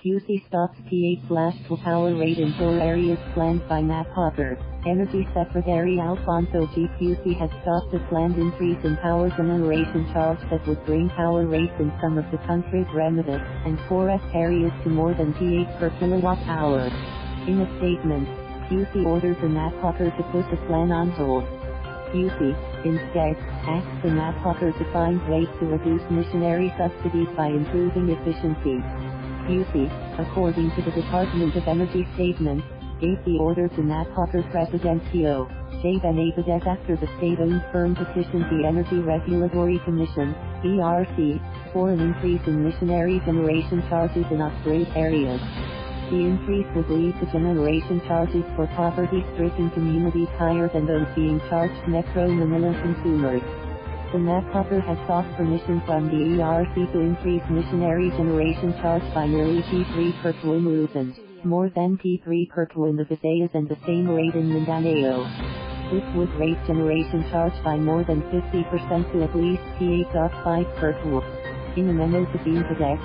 Cusi stops P8/2 power rate in poor areas planned by Napocor. Energy Secretary Alfonso G. Cusi has stopped a planned increase in power generation charge that would bring power rates in some of the country's remotest and poorest areas to more than P8 per kilowatt hour. In a statement, Cusi ordered the Napocor to put the plan on hold. Cusi, instead, asked the Napocor to find ways to reduce missionary subsidies by improving efficiency. Cusi, according to the Department of Energy statement, gave the order to Napocor President Pio J. Benavidez after the state-owned firm petitioned the Energy Regulatory Commission, ERC, for an increase in missionary generation charges in off-grid areas. The increase would lead to generation charges for poverty-stricken communities higher than those being charged Metro Manila consumers. The Napocor has sought permission from the ERC to increase missionary generation charge by nearly P3 per kW in Luzon, more than P3 per kW in the Visayas and the same rate in Mindanao. This would raise generation charge by more than 50% to at least P8.5 per kW. In a memo to Benvidez,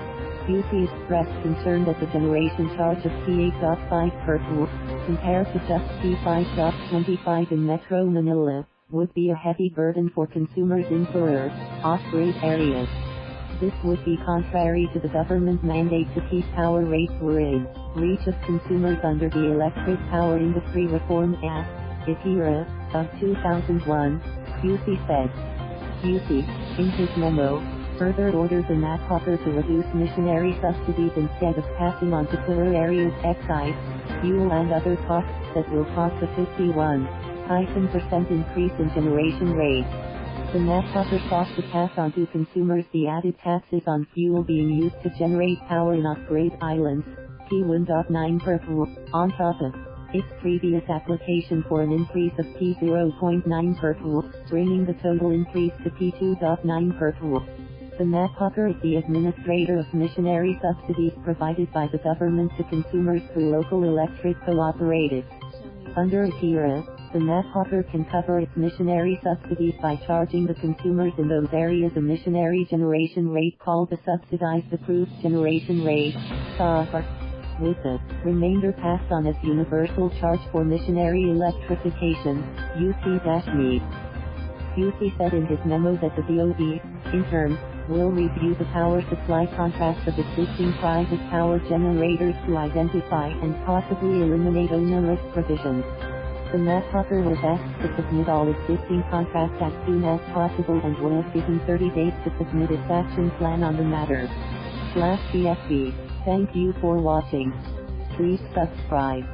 Cusi expressed concern that the generation charge of P8.5 per kW, compared to just P5.25 in Metro Manila, would be a heavy burden for consumers in poorer, off-grid areas. This would be contrary to the government mandate to keep power rates within reach of consumers under the Electric Power Industry Reform Act, Epira, of 2001, Cusi said. Cusi, in his memo, further ordered the Napocor to reduce missionary subsidies instead of passing on to poorer areas excise, fuel and other costs that will cause a 51% increase in generation rates. The Napocor sought to pass on to consumers the added taxes on fuel being used to generate power in off-grid islands, P1.9 per kW, on top of its previous application for an increase of P0.9 per kW, bringing the total increase to P2.9 per kW. The Napocor is the administrator of missionary subsidies provided by the government to consumers through local electric cooperatives. Under Epira, the Napocor can cover its missionary subsidies by charging the consumers in those areas a missionary generation rate called the subsidized approved generation rate, SAGR, with the remainder passed on as universal charge for missionary electrification, UC-ME. Cusi said in his memo that the DOE, in turn, will review the power supply contracts of existing private power generators to identify and possibly eliminate onerous provisions. The Napocor was asked to submit all existing contracts as soon as possible and was given 30 days to submit its action plan on the matter. /CSV. Thank you for watching. Please subscribe.